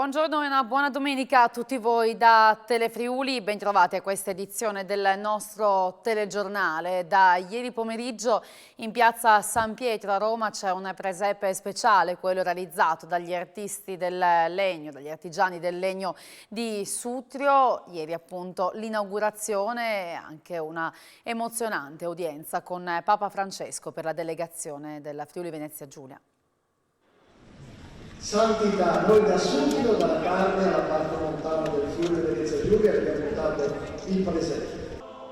Buongiorno e una buona domenica a tutti voi da Telefriuli, bentrovati a questa edizione del nostro telegiornale. Da ieri pomeriggio in piazza San Pietro a Roma c'è un presepe speciale, quello realizzato dagli artisti del legno, dagli artigiani del legno di Sutrio. Ieri appunto l'inaugurazione e anche una emozionante udienza con Papa Francesco per la delegazione della Friuli Venezia Giulia. Santità, noi da subito dalla carne alla parte montana del Friuli Venezia Giulia abbiamo portato il presepe.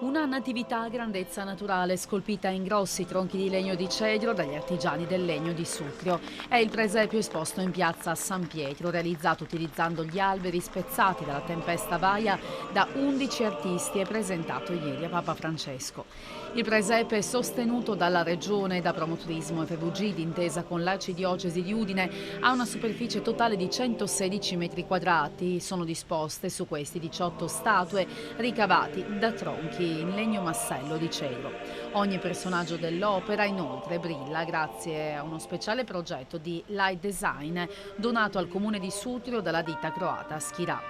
Una natività a grandezza naturale scolpita in grossi tronchi di legno di cedro dagli artigiani del legno di Sutrio. È il presepio esposto in piazza San Pietro, realizzato utilizzando gli alberi spezzati dalla tempesta Vaia da 11 artisti e presentato ieri a Papa Francesco. Il presepe è sostenuto dalla Regione da Promoturismo e FVG d'intesa con l'Arcidiocesi di Udine ha una superficie totale di 116 metri quadrati. Sono disposte su questi 18 statue ricavati da tronchi in legno massello di cedro. Ogni personaggio dell'opera inoltre brilla grazie a uno speciale progetto di light design donato al comune di Sutrio dalla ditta croata Schirà.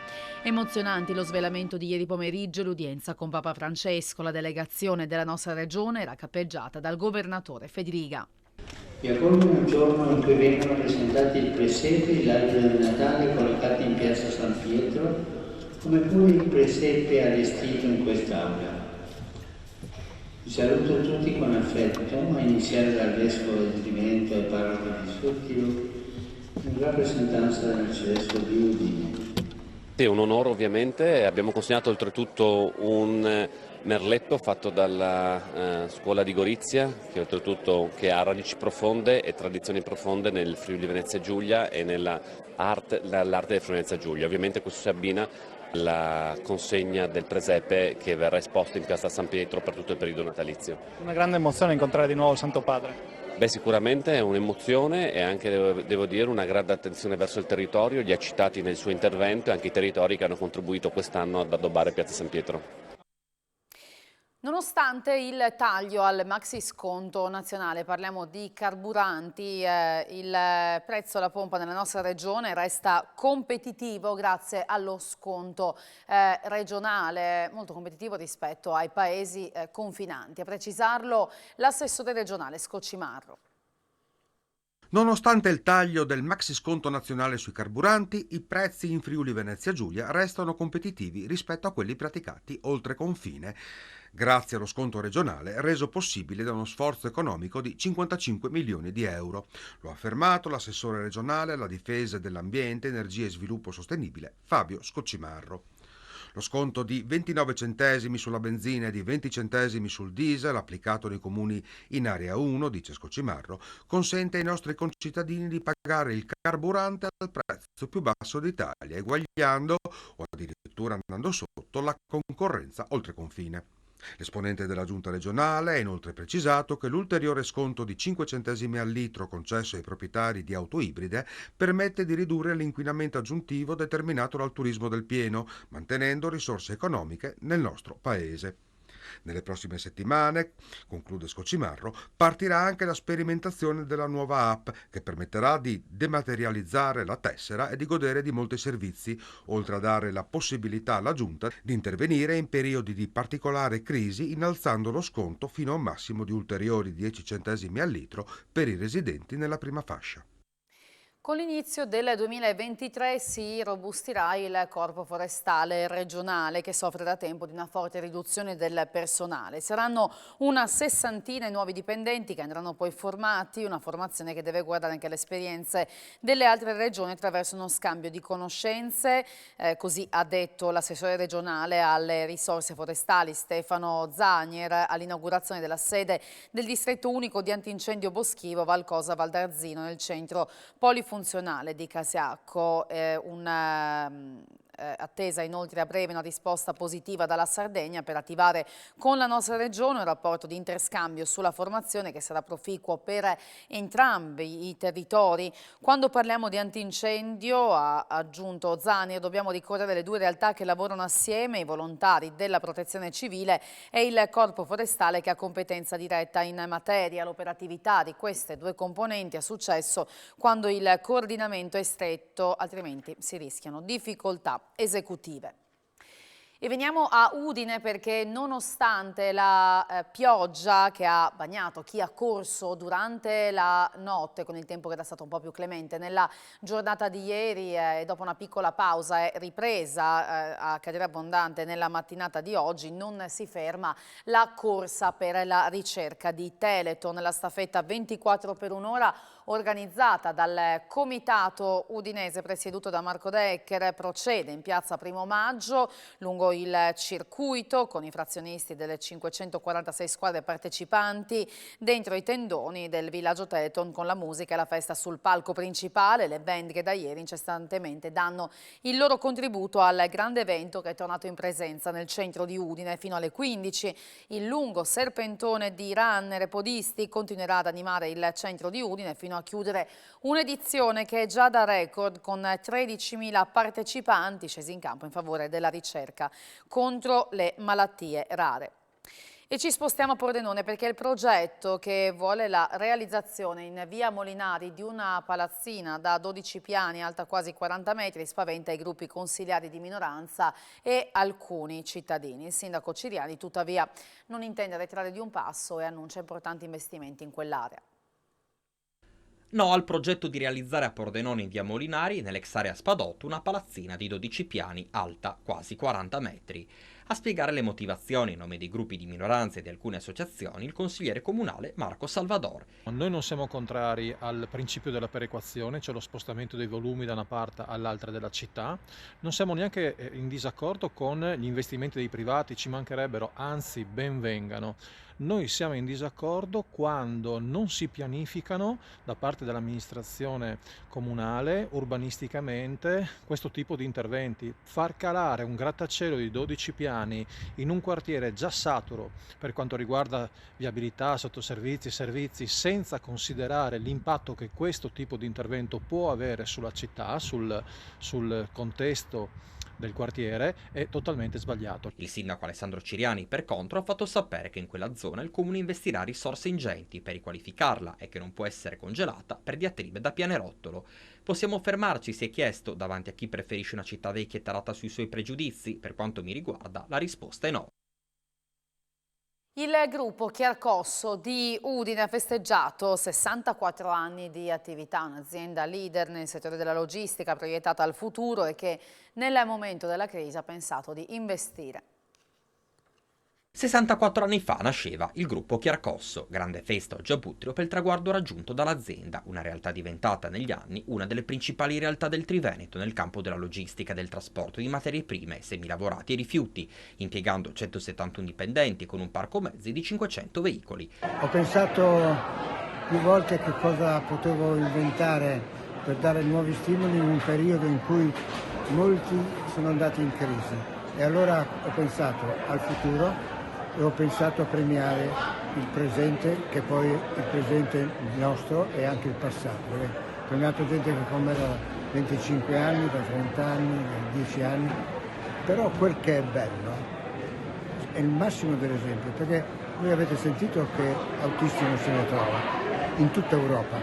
Emozionanti lo svelamento di ieri pomeriggio e l'udienza con Papa Francesco. La delegazione della nostra regione era cappeggiata dal governatore Fedriga. Vi accolgo un giorno in cui vengono presentati il presepe e l'albero di Natale collocati in piazza San Pietro, come pure il presepe allestito in quest'aula. Vi saluto tutti con affetto, a iniziare dal vescovo del Trimento e parroco di Sutrio, in rappresentanza dell'arcivescovo di Udine. È un onore ovviamente, abbiamo consegnato oltretutto un merletto fatto dalla scuola di Gorizia, che oltretutto ha radici profonde e tradizioni profonde nel Friuli Venezia Giulia e nell'arte del Friuli Venezia Giulia. Ovviamente questo si abbina alla consegna del presepe che verrà esposto in piazza San Pietro per tutto il periodo natalizio. Una grande emozione incontrare di nuovo il Santo Padre. Beh, sicuramente è un'emozione e anche, devo dire, una grande attenzione verso il territorio, li ha citati nel suo intervento e anche i territori che hanno contribuito quest'anno ad addobbare Piazza San Pietro. Nonostante il taglio al maxi sconto nazionale, parliamo di carburanti, il prezzo alla pompa nella nostra regione resta competitivo grazie allo sconto regionale, molto competitivo rispetto ai paesi confinanti. A precisarlo l'assessore regionale Scoccimarro. Nonostante il taglio del maxi sconto nazionale sui carburanti, i prezzi in Friuli Venezia Giulia restano competitivi rispetto a quelli praticati oltre confine, grazie allo sconto regionale reso possibile da uno sforzo economico di 55 milioni di euro. Lo ha affermato l'assessore regionale alla difesa dell'ambiente, energia e sviluppo sostenibile Fabio Scoccimarro. Lo sconto di 29 centesimi sulla benzina e di 20 centesimi sul diesel applicato nei comuni in area 1, dice Scoccimarro, consente ai nostri concittadini di pagare il carburante al prezzo più basso d'Italia, eguagliando o addirittura andando sotto la concorrenza oltre confine. L'esponente della giunta regionale ha inoltre precisato che l'ulteriore sconto di 5 centesimi al litro concesso ai proprietari di auto ibride permette di ridurre l'inquinamento aggiuntivo determinato dal turismo del pieno, mantenendo risorse economiche nel nostro paese. Nelle prossime settimane, conclude Scoccimarro, partirà anche la sperimentazione della nuova app che permetterà di dematerializzare la tessera e di godere di molti servizi, oltre a dare la possibilità alla Giunta di intervenire in periodi di particolare crisi innalzando lo sconto fino a un massimo di ulteriori 10 centesimi al litro per i residenti nella prima fascia. Con l'inizio del 2023 si robustirà il Corpo Forestale regionale che soffre da tempo di una forte riduzione del personale. Saranno una sessantina i nuovi dipendenti che andranno poi formati, una formazione che deve guardare anche alle esperienze delle altre regioni attraverso uno scambio di conoscenze, così ha detto l'assessore regionale alle risorse forestali Stefano Zanier all'inaugurazione della sede del distretto unico di antincendio boschivo Valcosa Valdarzino nel centro polifunzionale di Casiacco, un attesa inoltre a breve una risposta positiva dalla Sardegna per attivare con la nostra regione un rapporto di interscambio sulla formazione che sarà proficuo per entrambi i territori. Quando parliamo di antincendio, ha aggiunto Zani, dobbiamo ricorrere le due realtà che lavorano assieme, i volontari della Protezione Civile e il Corpo Forestale che ha competenza diretta in materia. L'operatività di queste due componenti ha successo quando il coordinamento è stretto, altrimenti si rischiano difficoltà esecutive. E veniamo a Udine perché nonostante la pioggia che ha bagnato chi ha corso durante la notte, con il tempo che era stato un po' più clemente, nella giornata di ieri e dopo una piccola pausa è ripresa a cadere abbondante nella mattinata di oggi, non si ferma la corsa per la ricerca di Telethon, la staffetta 24 per un'ora organizzata dal comitato udinese presieduto da Marco Decker procede in piazza Primo Maggio lungo il circuito con i frazionisti delle 546 squadre partecipanti dentro i tendoni del villaggio Telethon con la musica e la festa sul palco principale, le band che da ieri incessantemente danno il loro contributo al grande evento che è tornato in presenza nel centro di Udine fino alle 15. Il lungo serpentone di runner e podisti continuerà ad animare il centro di Udine fino a chiudere un'edizione che è già da record con 13.000 partecipanti scesi in campo in favore della ricerca contro le malattie rare. E ci spostiamo a Pordenone perché il progetto che vuole la realizzazione in via Molinari di una palazzina da 12 piani alta quasi 40 metri spaventa i gruppi consiliari di minoranza e alcuni cittadini. Il sindaco Ciriani tuttavia non intende arretrare di un passo e annuncia importanti investimenti in quell'area. No al progetto di realizzare a Pordenone in via Molinari, nell'ex area Spadotto, una palazzina di 12 piani alta quasi 40 metri. A spiegare le motivazioni in nome dei gruppi di minoranze e di alcune associazioni il consigliere comunale Marco Salvador. Noi non siamo contrari al principio della perequazione, cioè lo spostamento dei volumi da una parte all'altra della città. Non siamo neanche in disaccordo con gli investimenti dei privati, ci mancherebbero, anzi ben vengano. Noi siamo in disaccordo quando non si pianificano da parte dell'amministrazione comunale urbanisticamente questo tipo di interventi. Far calare un grattacielo di 12 piani in un quartiere già saturo per quanto riguarda viabilità, sottoservizi, servizi, senza considerare l'impatto che questo tipo di intervento può avere sulla città, sul contesto del quartiere, è totalmente sbagliato. Il sindaco Alessandro Ciriani, per contro, ha fatto sapere che in quella zona il comune investirà risorse ingenti per riqualificarla e che non può essere congelata per diatribe da pianerottolo. Possiamo fermarci, si è chiesto, davanti a chi preferisce una città vecchia e tarata sui suoi pregiudizi? Per quanto mi riguarda, la risposta è no. Il gruppo Chiarcosso di Udine ha festeggiato 64 anni di attività, un'azienda leader nel settore della logistica proiettata al futuro e che nel momento della crisi ha pensato di investire. 64 anni fa nasceva il gruppo Chiarcosso, grande festa oggi a Buttrio per il traguardo raggiunto dall'azienda, una realtà diventata negli anni una delle principali realtà del Triveneto nel campo della logistica e del trasporto di materie prime, semilavorati e rifiuti, impiegando 171 dipendenti con un parco mezzi di 500 veicoli. Ho pensato più volte che cosa potevo inventare per dare nuovi stimoli in un periodo in cui molti sono andati in crisi e allora ho pensato al futuro e ho pensato a premiare il presente, che poi il presente nostro e anche il passato. Ho premiato gente che come da 25 anni, da 30 anni, da 10 anni, però quel che è bello è il massimo dell'esempio, perché voi avete sentito che autisti non se ne trova in tutta Europa.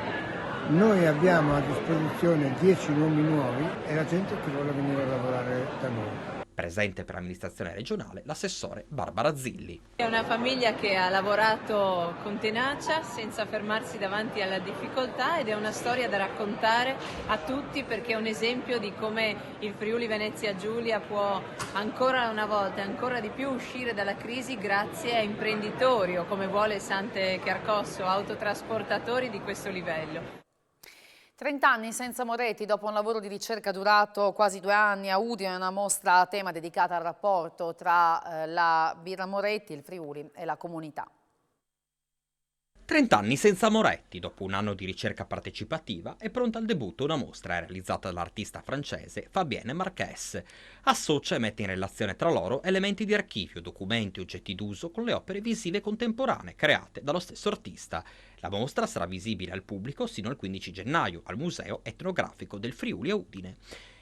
Noi abbiamo a disposizione 10 nomi nuovi e la gente che vuole venire a lavorare da noi. Presente per l'amministrazione regionale l'assessore Barbara Zilli. È una famiglia che ha lavorato con tenacia senza fermarsi davanti alla difficoltà ed è una storia da raccontare a tutti perché è un esempio di come il Friuli Venezia Giulia può ancora una volta, ancora di più uscire dalla crisi grazie a imprenditori o come vuole Sante Chiarcosso, autotrasportatori di questo livello. 30 anni senza Moretti, dopo un lavoro di ricerca durato quasi 2 anni a Udine, una mostra a tema dedicata al rapporto tra la birra Moretti, il Friuli e la comunità. 30 anni senza Moretti. Dopo un anno di ricerca partecipativa è pronta al debutto una mostra realizzata dall'artista francese Fabienne Marquès. Associa e mette in relazione tra loro elementi di archivio, documenti, oggetti d'uso con le opere visive contemporanee create dallo stesso artista. La mostra sarà visibile al pubblico sino al 15 gennaio al Museo Etnografico del Friuli a Udine.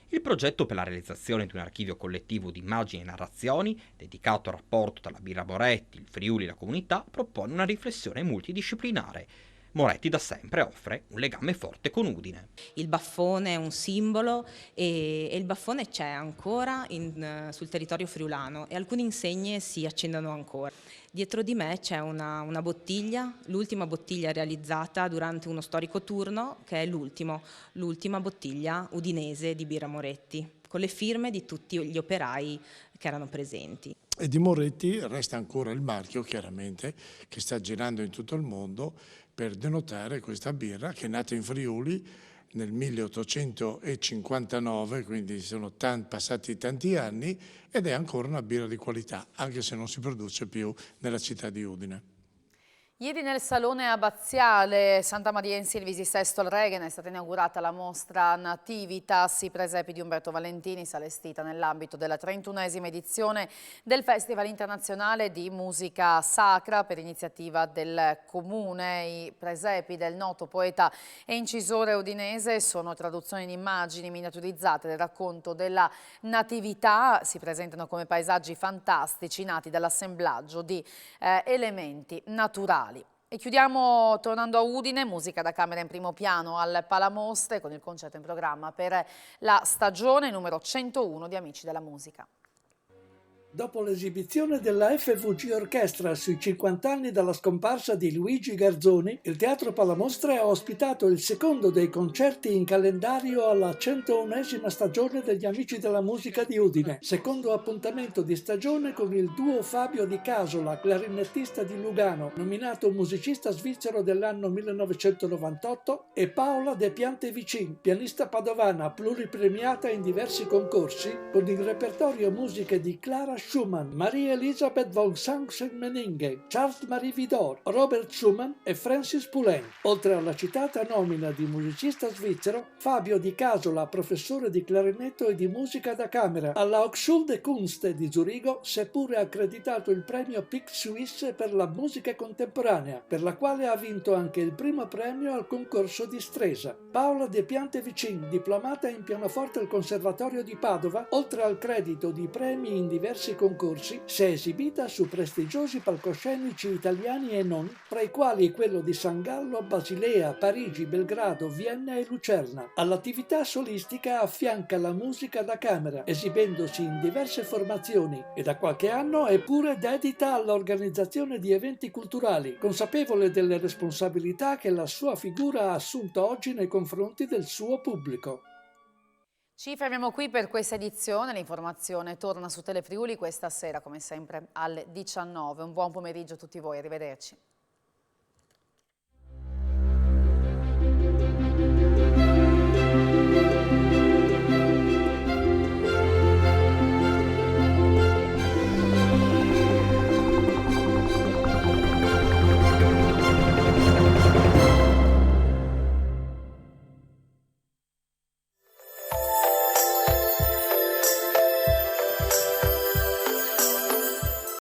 Il progetto per la realizzazione di un archivio collettivo di immagini e narrazioni, dedicato al rapporto tra la birra Moretti, il Friuli e la comunità, propone una riflessione multidisciplinare. Moretti da sempre offre un legame forte con Udine. Il baffone è un simbolo e il baffone c'è ancora sul territorio friulano e alcune insegne si accendono ancora. Dietro di me c'è una bottiglia, l'ultima bottiglia realizzata durante uno storico turno, che è l'ultima bottiglia udinese di birra Moretti, con le firme di tutti gli operai che erano presenti. E di Moretti resta ancora il marchio, chiaramente, che sta girando in tutto il mondo per denotare questa birra che è nata in Friuli nel 1859, quindi sono passati tanti anni, ed è ancora una birra di qualità, anche se non si produce più nella città di Udine. Ieri nel Salone Abbaziale Santa Maria in Silvisi Sesto al Reghen è stata inaugurata la mostra Nativitas, i presepi di Umberto Valentinis, allestita nell'ambito della 31esima edizione del Festival Internazionale di Musica Sacra per iniziativa del Comune. I presepi del noto poeta e incisore udinese sono traduzioni di immagini miniaturizzate del racconto della Natività, si presentano come paesaggi fantastici nati dall'assemblaggio di elementi naturali. E chiudiamo tornando a Udine, musica da camera in primo piano al Palamostre con il concerto in programma per la stagione numero 101 di Amici della Musica. Dopo l'esibizione della FVG Orchestra sui 50 anni dalla scomparsa di Luigi Garzoni, il Teatro Palamostre ha ospitato il secondo dei concerti in calendario alla 101esima stagione degli Amici della Musica di Udine, secondo appuntamento di stagione con il duo Fabio Di Casola, clarinettista di Lugano, nominato musicista svizzero dell'anno 1998, e Paola De Piantevicin, pianista padovana pluripremiata in diversi concorsi, con il repertorio musiche di Clara Schumann, Marie Elisabeth von Sachsen-Meningen, Charles-Marie Widor, Robert Schumann e Francis Poulenc. Oltre alla citata nomina di musicista svizzero, Fabio Di Casola, professore di clarinetto e di musica da camera alla Hochschule Kunst di Zurigo, seppure accreditato il premio Pic Suisse per la musica contemporanea, per la quale ha vinto anche il primo premio al concorso di Stresa. Paola De Piantevicin, diplomata in pianoforte al Conservatorio di Padova, oltre al credito di premi in diversi concorsi, si è esibita su prestigiosi palcoscenici italiani e non, tra i quali quello di San Gallo, Basilea, Parigi, Belgrado, Vienna e Lucerna. All'attività solistica affianca la musica da camera, esibendosi in diverse formazioni, e da qualche anno è pure dedita all'organizzazione di eventi culturali, consapevole delle responsabilità che la sua figura ha assunto oggi nei confronti del suo pubblico. Ci fermiamo qui per questa edizione, l'informazione torna su Telefriuli questa sera come sempre alle 19. Un buon pomeriggio a tutti voi, arrivederci.